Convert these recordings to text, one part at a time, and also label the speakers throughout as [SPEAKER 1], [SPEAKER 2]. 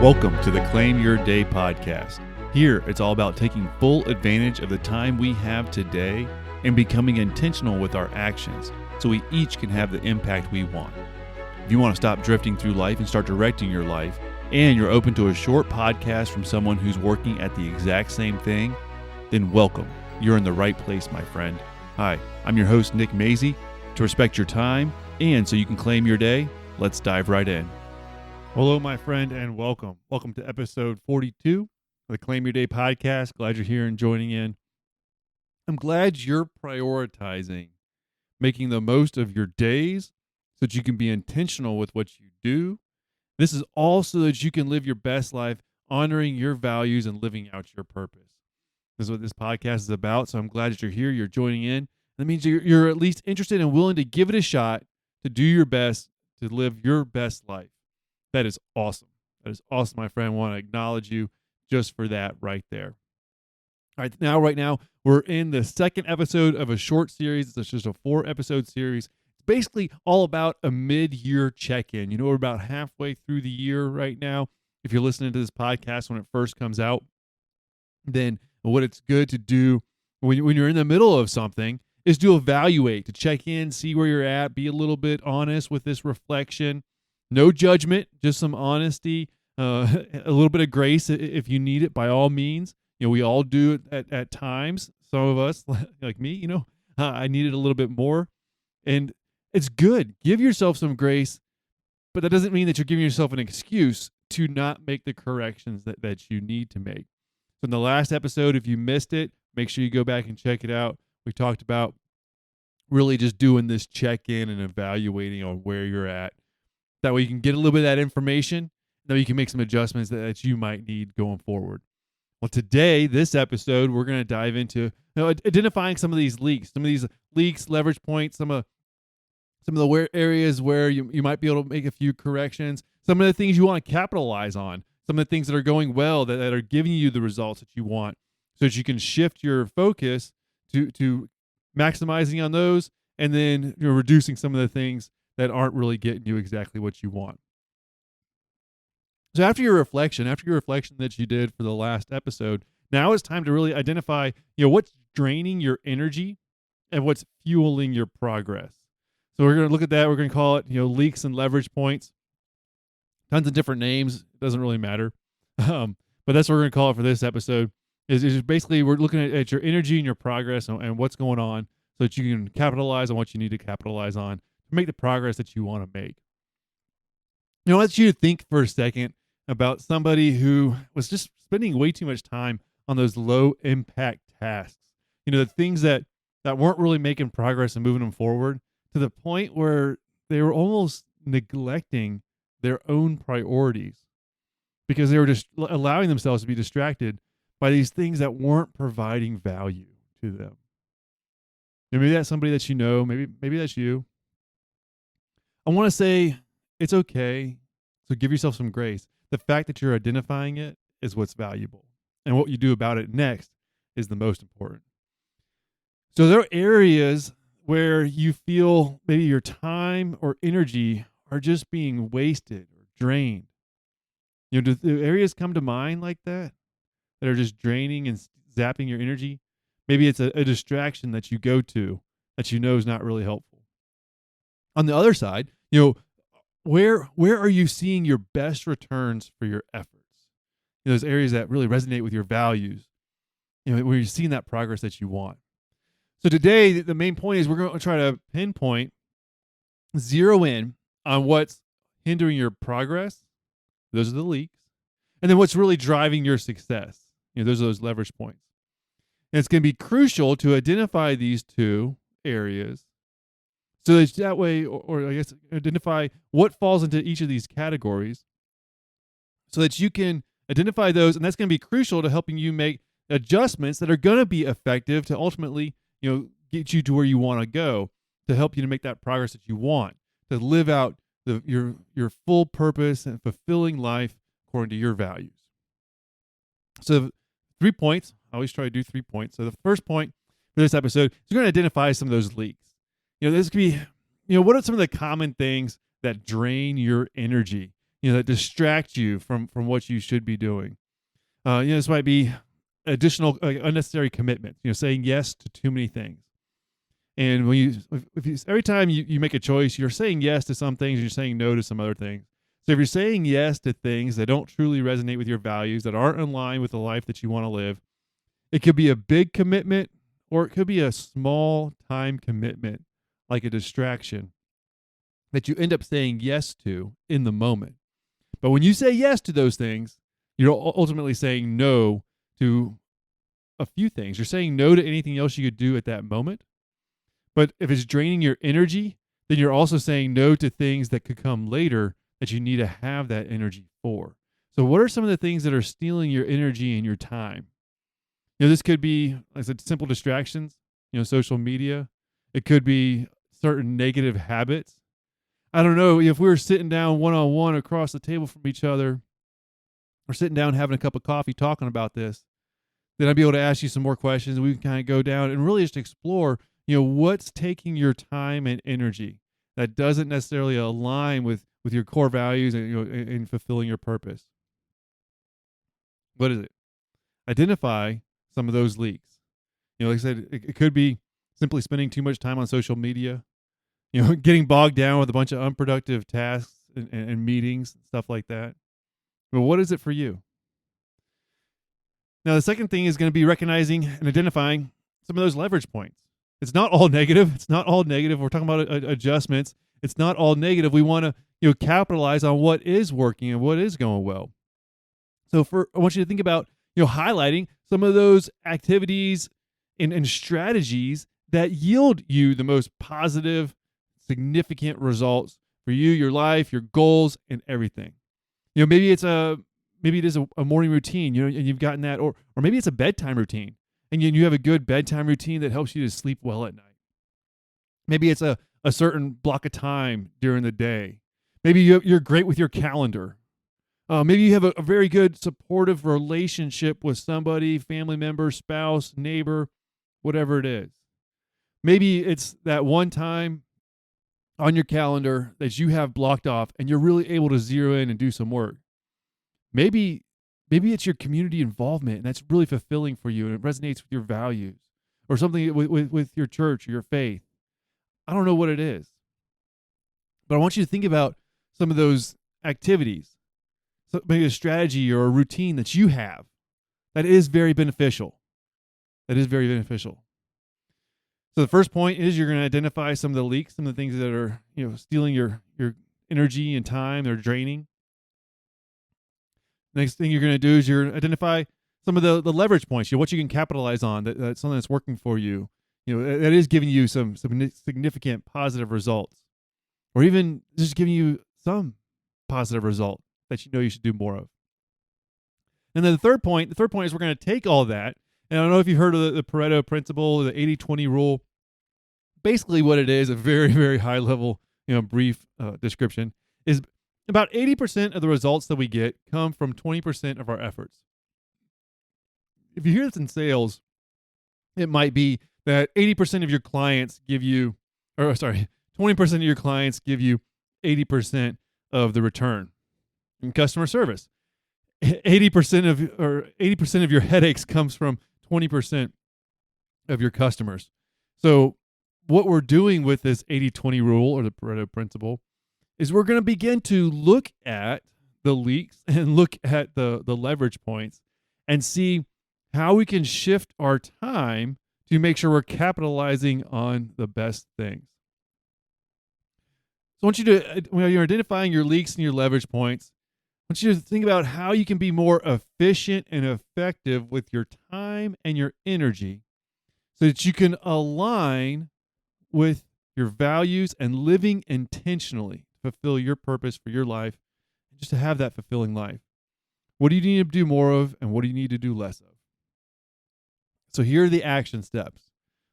[SPEAKER 1] Welcome to the Claim Your Day podcast. Here, it's all about taking full advantage of the time we have today and becoming intentional with our actions so we each can have the impact we want. If you want to stop drifting through life and start directing your life, and you're open to a short podcast from someone who's working at the exact same thing, then welcome. You're in the right place, my friend. Hi, I'm your host, Nick Mazey. To respect your time and so you can claim your day, let's dive right in. Hello, my friend, and welcome. Welcome to episode 42 of the Claim Your Day podcast. Glad you're here and joining in. I'm glad you're prioritizing making the most of your days so that you can be intentional with what you do. This is all so that you can live your best life, honoring your values and living out your purpose. This is what this podcast is about, so I'm glad that you're here, you're joining in. That means you're at least interested and willing to give it a shot to do your best to live your best life. That is awesome. That is awesome, my friend. I want to acknowledge you just for that right there. All right, right now, we're in the second episode of a short series. It's just a 4-episode series. It's basically all about a mid-year check-in. You know, we're about halfway through the year right now. If you're listening to this podcast when it first comes out, then what it's good to do when you're in the middle of something is to evaluate, to check in, see where you're at, be a little bit honest with this reflection. No judgment, just some honesty, a little bit of grace if you need it, by all means. You know, we all do it at times. Some of us, like me, I needed a little bit more. And it's good. Give yourself some grace, but that doesn't mean that you're giving yourself an excuse to not make the corrections that you need to make. So in the last episode, if you missed it, make sure you go back and check it out. We talked about really just doing this check-in and evaluating on where you're at. That way you can get a little bit of that information. Now you can make some adjustments that you might need going forward. Well, today, this episode, we're going to dive into identifying some of these leaks, leverage points, some of the areas where you might be able to make a few corrections, some of the things you want to capitalize on, some of the things that are going well that are giving you the results that you want, so that you can shift your focus to maximizing on those, and then reducing some of the things that aren't really getting you exactly what you want. So after your reflection that you did for the last episode, now it's time to really identify, what's draining your energy and what's fueling your progress. So we're going to look at that. We're going to call it, leaks and leverage points. Tons of different names. It doesn't really matter. But that's what we're going to call it for this episode. Is basically we're looking at your energy and your progress and what's going on so that you can capitalize on what you need to capitalize on to make the progress that you want to make. I want you to think for a second about somebody who was just spending way too much time on those low impact tasks. The things that weren't really making progress and moving them forward to the point where they were almost neglecting their own priorities because they were just allowing themselves to be distracted by these things that weren't providing value to them. Maybe that's somebody that you know, maybe that's you. I want to say it's okay. So give yourself some grace. The fact that you're identifying it is what's valuable. And what you do about it next is the most important. So there are areas where you feel maybe your time or energy are just being wasted or drained. Do the areas come to mind like that are just draining and zapping your energy? Maybe it's a distraction that you go to that you know is not really helpful. On the other side, where are you seeing your best returns for your efforts? Those areas that really resonate with your values, where you're seeing that progress that you want. So today, the main point is we're going to try to pinpoint, zero in on what's hindering your progress. Those are the leaks. And then what's really driving your success. Those are those leverage points. And it's going to be crucial to identify these two areas so that way, or I guess identify what falls into each of these categories so that you can identify those. And that's going to be crucial to helping you make adjustments that are going to be effective to ultimately, get you to where you want to go, to help you to make that progress that you want, to live out your full purpose and fulfilling life according to your values. So 3 points. I always try to do 3 points. So the first point for this episode is you're going to identify some of those leaks. This could be, what are some of the common things that drain your energy? that distract you from what you should be doing. This might be additional unnecessary commitments. Saying yes to too many things. And when every time you make a choice, you're saying yes to some things, and you're saying no to some other things. So if you're saying yes to things that don't truly resonate with your values, that aren't in line with the life that you want to live, it could be a big commitment, or it could be a small time commitment, like a distraction that you end up saying yes to in the moment. But when you say yes to those things, you're ultimately saying no to a few things. You're saying no to anything else you could do at that moment. But if it's draining your energy, then you're also saying no to things that could come later that you need to have that energy for. So what are some of the things that are stealing your energy and your time? This could be, like I said, simple distractions, social media. It could be certain negative habits. I don't know, if we were sitting down one-on-one across the table from each other, or sitting down having a cup of coffee talking about this, then I'd be able to ask you some more questions, and we can kind of go down and really just explore, what's taking your time and energy that doesn't necessarily align with your core values and in fulfilling your purpose. What is it? Identify some of those leaks. Like I said, it could be simply spending too much time on social media, getting bogged down with a bunch of unproductive tasks and meetings and stuff like that. But what is it for you? Now, the second thing is going to be recognizing and identifying some of those leverage points. It's not all negative. It's not all negative. We're talking about adjustments. It's not all negative. We want to capitalize on what is working and what is going well. So I want you to think about highlighting some of those activities and strategies that yield you the most positive, significant results for you, your life, your goals, and everything. Maybe it is a morning routine, and you've gotten that, or maybe it's a bedtime routine, and you have a good bedtime routine that helps you to sleep well at night. Maybe it's a certain block of time during the day. Maybe you're great with your calendar. Maybe you have a very good supportive relationship with somebody, family member, spouse, neighbor, whatever it is. Maybe it's that one time on your calendar that you have blocked off and you're really able to zero in and do some work. Maybe it's your community involvement, and that's really fulfilling for you, and it resonates with your values, or something with your church or your faith. I don't know what it is, but I want you to think about some of those activities, so maybe a strategy or a routine that you have that is very beneficial. So the first point is you're going to identify some of the leaks, some of the things that are stealing your energy and time. They're draining. Next thing you're going to do is you're identify some of the leverage points, what you can capitalize on, that's something that's working for you, that is giving you some significant positive results, or even just giving you some positive result that you should do more of. And then the third point is we're going to take all that, and I don't know if you've heard of the Pareto Principle, the 80-20 rule. Basically what it is, a very, very high level, brief description, is about 80% of the results that we get come from 20% of our efforts. If you hear this in sales, it might be that 80% of your clients give you, 20% of your clients give you 80% of the return. In customer service, 80% of your headaches comes from 20% of your customers. So what we're doing with this 80-20 rule, or the Pareto Principle, is we're going to begin to look at the leaks and look at the leverage points and see how we can shift our time to make sure we're capitalizing on the best things. So I want you to, when you're identifying your leaks and your leverage points, I want you to think about how you can be more efficient and effective with your time and your energy so that you can align with your values and living intentionally to fulfill your purpose for your life, and just to have that fulfilling life. What do you need to do more of, and what do you need to do less of? So here are the action steps.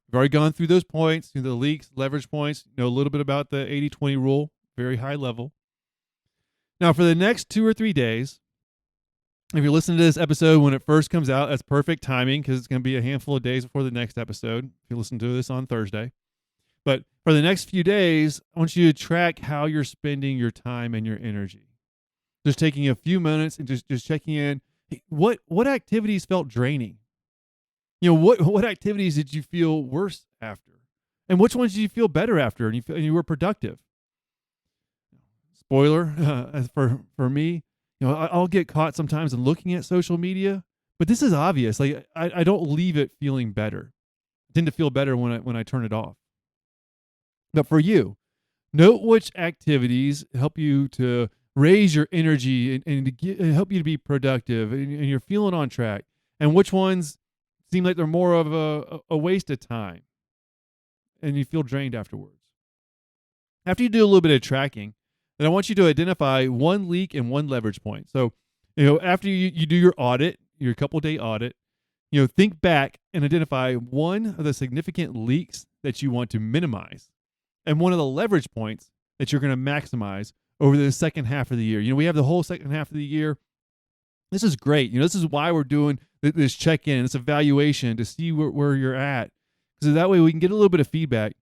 [SPEAKER 1] We've already gone through those points, the leaks, leverage points, know a little bit about the 80-20 rule, very high level. Now, for the next 2 or 3 days, if you're listening to this episode when it first comes out, that's perfect timing because it's going to be a handful of days before the next episode. If you listen to this on Thursday. But for the next few days, I want you to track how you're spending your time and your energy. Just taking a few minutes and just checking in. Hey, what activities felt draining? What activities did you feel worse after? And which ones did you feel better after and you were productive? Spoiler, for me, I'll get caught sometimes in looking at social media, but this is obvious. Like I don't leave it feeling better. I tend to feel better when I turn it off. But for you, note which activities help you to raise your energy and help you to be productive and you're feeling on track, and which ones seem like they're more of a waste of time and you feel drained afterwards. After you do a little bit of tracking, then I want you to identify one leak and one leverage point. So, after you do your audit, your couple-day audit, think back and identify one of the significant leaks that you want to minimize and one of the leverage points that you're going to maximize over the second half of the year. We have the whole second half of the year. This is great. This is why we're doing this check-in, this evaluation to see where you're at. So that way we can get a little bit of feedback.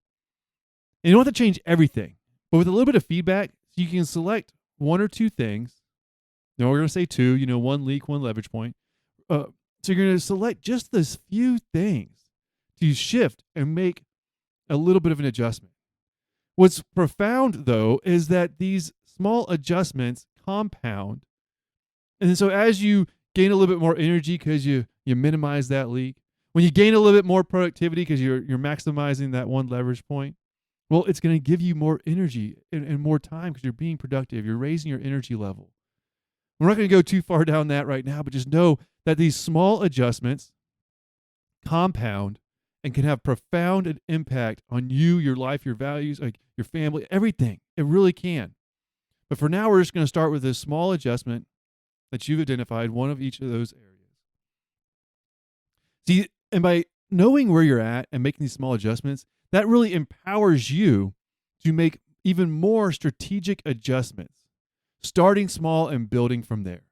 [SPEAKER 1] And you don't have to change everything, but with a little bit of feedback, you can select one or two things. We're going to say two, one leak, one leverage point. So you're going to select just those few things to shift and make a little bit of an adjustment. What's profound, though, is that these small adjustments compound. And so as you gain a little bit more energy because you minimize that leak, when you gain a little bit more productivity because you're maximizing that one leverage point, well, it's going to give you more energy and more time because you're being productive. You're raising your energy level. We're not going to go too far down that right now, but just know that these small adjustments compound and can have profound impact on you, your life, your values, like your family, everything. It really can. But for now, we're just going to start with this small adjustment that you've identified, one of each of those areas. See, and by knowing where you're at and making these small adjustments, that really empowers you to make even more strategic adjustments, starting small and building from there.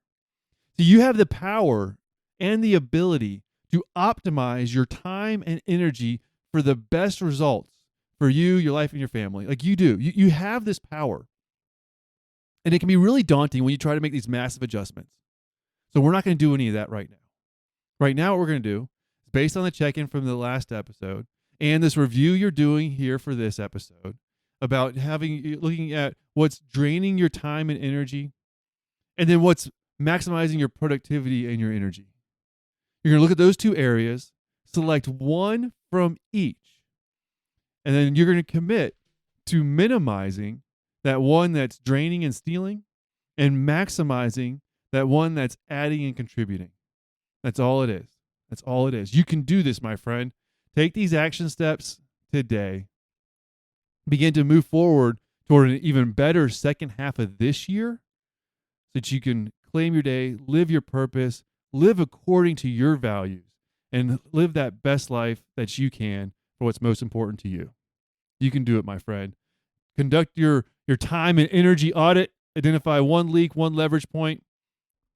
[SPEAKER 1] So you have the power and the ability to optimize your time and energy for the best results for you, your life, and your family. Like you do. You have this power. And it can be really daunting when you try to make these massive adjustments. So we're not going to do any of that right now. Right now, what we're going to do is based on the check-in from the last episode and this review you're doing here for this episode about looking at what's draining your time and energy and then what's maximizing your productivity and your energy. You're going to look at those two areas, select one from each, and then you're going to commit to minimizing that one that's draining and stealing and maximizing that one that's adding and contributing. That's all it is. That's all it is. You can do this, my friend. Take these action steps today. Begin to move forward toward an even better second half of this year so that you can claim your day, live your purpose, live according to your values, and live that best life that you can for what's most important to you. You can do it, my friend. Conduct your time and energy audit. Identify one leak, one leverage point.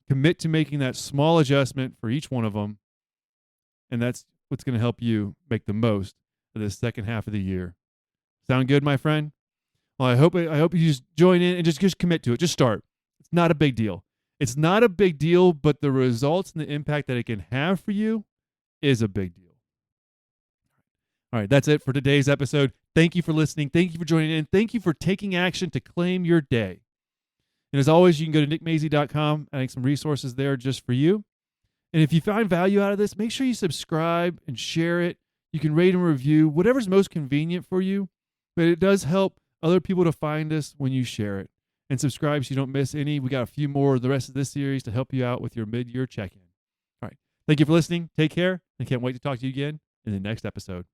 [SPEAKER 1] Commit to making that small adjustment for each one of them. And that's what's going to help you make the most of this second half of the year. Sound good, my friend? Well, I hope you just join in and just commit to it. Just start. It's not a big deal. It's not a big deal, but the results and the impact that it can have for you is a big deal. All right, that's it for today's episode. Thank you for listening. Thank you for joining in. Thank you for taking action to claim your day. And as always, you can go to nickmazy.com. I think some resources there just for you. And if you find value out of this, make sure you subscribe and share it. You can rate and review, whatever's most convenient for you. But it does help other people to find us when you share it. And subscribe so you don't miss any. We got a few more of the rest of this series to help you out with your mid-year check-in. All right. Thank you for listening. Take care. And can't wait to talk to you again in the next episode.